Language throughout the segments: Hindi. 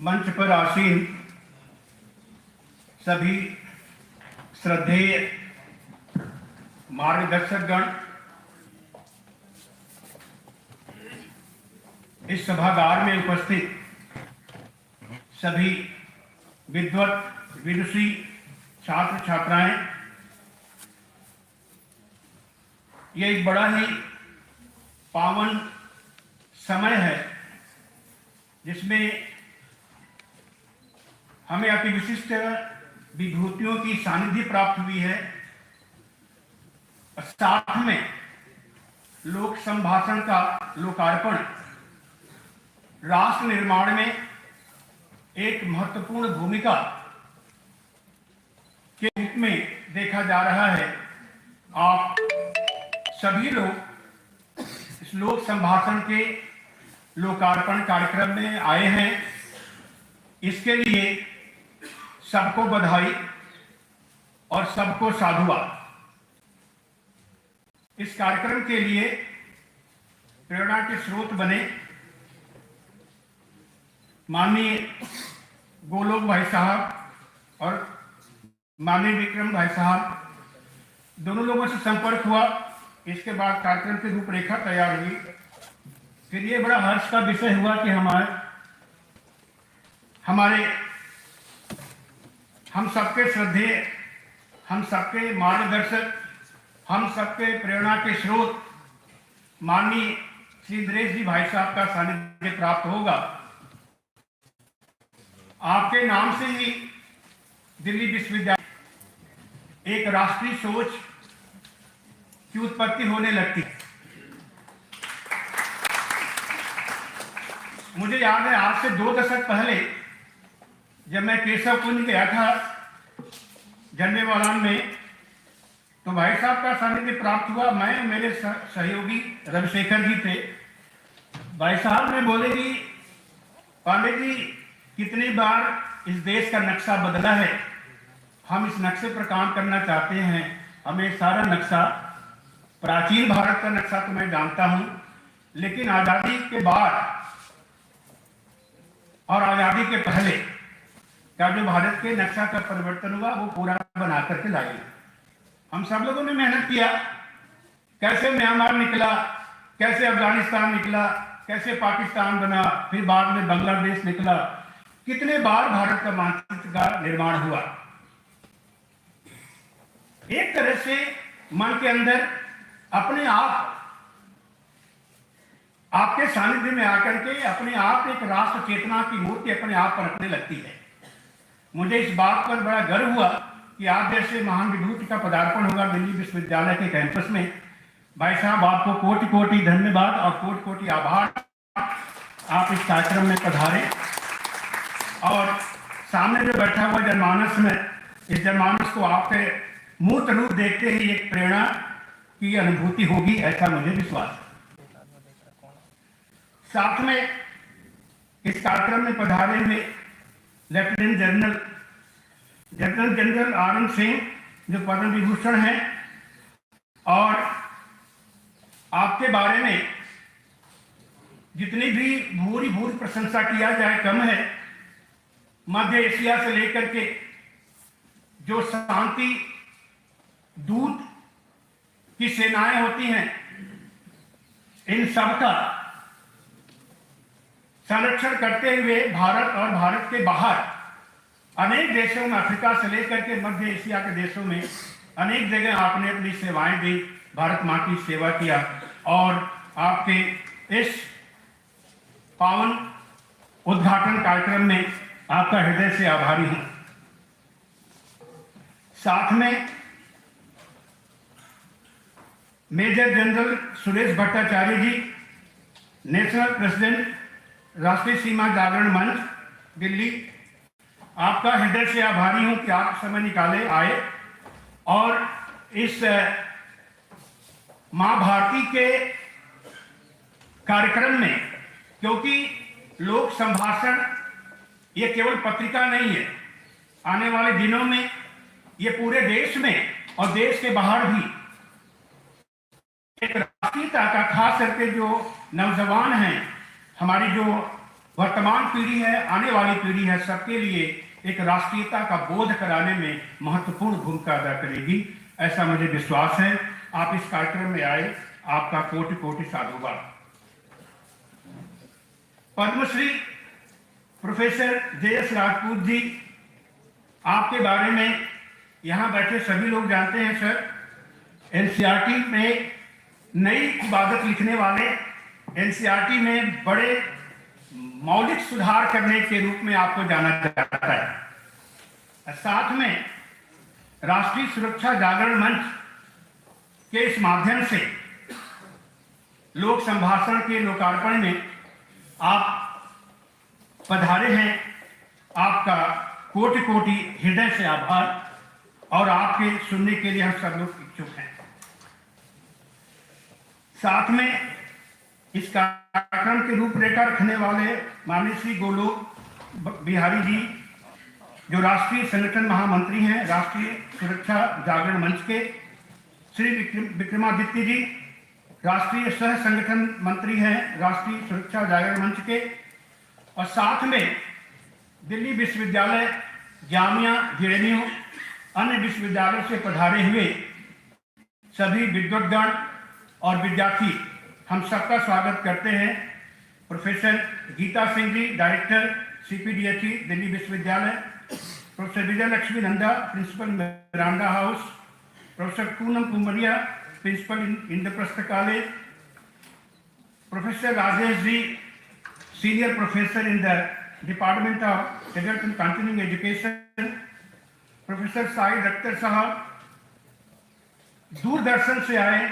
मंच पर आसीन सभी श्रद्धेय मार्गदर्शकगण, इस सभागार में उपस्थित सभी विद्वत विदुषी छात्र छात्राएं, ये एक बड़ा ही पावन समय है जिसमें हमें अति विशिष्ट विभूतियों की सानिध्य प्राप्त हुई है। साथ में लोक संभाषण का लोकार्पण राष्ट्र निर्माण में एक महत्वपूर्ण भूमिका के रूप में देखा जा रहा है। आप सभी लोग इस लोक संभाषण के लोकार्पण कार्यक्रम में आए हैं, इसके लिए सबको बधाई और सबको साधुवाद। इस कार्यक्रम के लिए प्रेरणा के स्रोत बने माननीय गोलोक भाई साहब और माननीय विक्रम भाई साहब, दोनों लोगों से संपर्क हुआ। इसके बाद कार्यक्रम की रूपरेखा तैयार हुई। फिर ये बड़ा हर्ष का विषय हुआ कि हमारे हम सबके श्रद्धेय, हम सबके मार्गदर्शक, हम सबके प्रेरणा के स्रोत माननीय श्री इंद्रेश जी भाई साहब का सानिध्य प्राप्त होगा। आपके नाम से ही दिल्ली विश्वविद्यालय एक राष्ट्रीय सोच की उत्पत्ति होने लगती है। मुझे याद है आज से 2 दशक पहले जब मैं केशव कुंज गया था झंडेवालान में, तो भाई साहब का सानिध्य प्राप्त हुआ। मैं मेरे सहयोगी रविशेखर जी थे। भाई साहब ने बोले कि पांडे जी, कितनी बार इस देश का नक्शा बदला है, हम इस नक्शे पर काम करना चाहते हैं। हमें सारा नक्शा, प्राचीन भारत का नक्शा तो मैं जानता हूं, लेकिन आजादी के बाद और आजादी के पहले का जो भारत के नक्शा का परिवर्तन हुआ वो पूरा बना करके लाइए। हम सब लोगों ने मेहनत किया। कैसे म्यांमार निकला, कैसे अफगानिस्तान निकला, कैसे पाकिस्तान बना, फिर बाद में बांग्लादेश निकला। कितने बार भारत का मानचित्र का निर्माण हुआ। एक तरह से मन के अंदर अपने आप आपके सानिध्य में आकर के अपने आप एक राष्ट्र चेतना की मूर्ति अपने आप पनपने लगती है। मुझे इस बात पर बड़ा गर्व हुआ कि आप जैसे महान विभूति का पदार्पण होगा दिल्ली विश्वविद्यालय के कैंपस में। भाई साहब, आपको कोटि कोटि धन्यवाद और कोटि कोटि आभार। आप इस कार्यक्रम में पधारे और सामने जो बैठा हुआ जनमानस में, इस जनमानस को आपके मूर्त रूप देखते ही एक प्रेरणा की अनुभूति होगी, ऐसा मुझे विश्वास है। साथ में इस कार्यक्रम में पधारे हुए लेफ्टिनेंट जनरल आनंद सिंह, जो पद्म विभूषण हैं, और आपके बारे में जितनी भी भूरी प्रशंसा किया जाए कम है। मध्य एशिया से लेकर के जो शांति दूत की सेनाएं होती हैं, इन सब का संरक्षण करते हुए भारत और भारत के बाहर अनेक देशों में, अफ्रीका से लेकर के मध्य एशिया के देशों में अनेक जगह आपने अपनी सेवाएं दी, भारत मां की सेवा किया। और आपके इस पावन उद्घाटन कार्यक्रम में आपका हृदय से आभारी हूं। साथ में मेजर जनरल सुरेश भट्टाचार्य जी, नेशनल प्रेसिडेंट राष्ट्रीय सीमा जागरण मंच दिल्ली, आपका हृदय से आभारी हूं कि आप समय निकाले आए और इस मां भारती के कार्यक्रम में, क्योंकि लोक संभाषण ये केवल पत्रिका नहीं है, आने वाले दिनों में ये पूरे देश में और देश के बाहर भी एक राष्ट्रीयता का, खास करके जो नौजवान हैं, हमारी जो वर्तमान पीढ़ी है, आने वाली पीढ़ी है, सबके लिए एक राष्ट्रीयता का बोध कराने में महत्वपूर्ण भूमिका अदा करेगी, ऐसा मुझे विश्वास है। आप इस कार्यक्रम में आए, आपका कोटि कोटि साधुवाद। पद्मश्री प्रोफेसर जे.एस. राजपूत जी, आपके बारे में यहाँ बैठे सभी लोग जानते हैं सर। एनसीईआरटी में नई इबादत लिखने वाले, एनसीईआरटी में बड़े मौलिक सुधार करने के रूप में आपको जाना जाता है। साथ में राष्ट्रीय सुरक्षा जागरण मंच के इस माध्यम से लोक संभाषण के लोकार्पण में आप पधारे हैं। आपका कोटि कोटि हृदय से आभार, और आपके सुनने के लिए हम सब लोग इच्छुक हैं। साथ में इस कार्यक्रम की रूपरेखा रखने वाले माननीय श्री गोलोक बिहारी जी, जो राष्ट्रीय संगठन महामंत्री हैं राष्ट्रीय सुरक्षा जागरण मंच के, श्री विक्रमादित्य जी, राष्ट्रीय सह संगठन मंत्री हैं राष्ट्रीय सुरक्षा जागरण मंच के, और साथ में दिल्ली विश्वविद्यालय, जामिया, जेएनयू, अन्य विश्वविद्यालयों से पधारे हुए सभी विद्वद्गण और विद्यार्थी, हम सबका स्वागत करते हैं। Professor Geeta Singh ji, director CPDHE Delhi विश्वविद्यालय, professor Vijay Lakshmi Nanda, principal Miranda House, professor Poonam Kumaria, principal Indraprastha College, professor Rajesh ji, senior professor in the department of adult and continuing education, professor Sahid Akhtar Sahab, Doordarshan से आए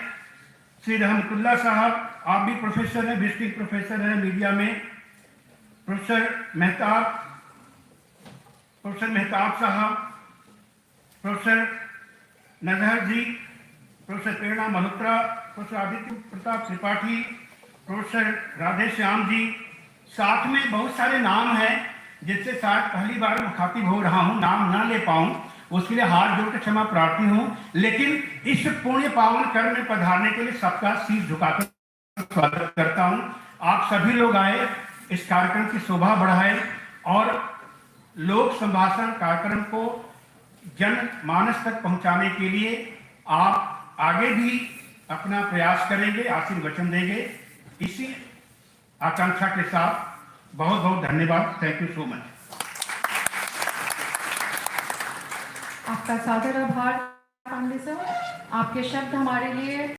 श्री रहमतुल्लाह साहब, आप भी प्रोफेसर हैं, विजिटिंग प्रोफेसर हैं मीडिया में, प्रोफेसर मेहताब साहब, प्रोफेसर नजहर जी, प्रोफेसर प्रेरणा मल्होत्रा, प्रोफेसर आदित्य प्रताप त्रिपाठी, प्रोफेसर राधे श्याम जी, साथ में बहुत सारे नाम हैं जिससे शायद पहली बार मुखातिब हो रहा हूं, नाम ना ले पाऊं, उसके लिए हाथ जोड़कर क्षमा प्रार्थी हूं। लेकिन इस पुण्य पावन कर्म में पधारने के लिए सबका शीश झुकाकर स्वागत करता हूं। आप सभी लोग आए, इस कार्यक्रम की शोभा बढ़ाए और लोक संभाषण कार्यक्रम को जन मानस तक पहुंचाने के लिए आप आगे भी अपना प्रयास करेंगे, आशीर्वचन देंगे। इसी आकांक्षा के साथ बहुत बहुत धन्यवाद। Thank you so much. आपका सादर आभार पांडे सर, आपके शब्द हमारे लिए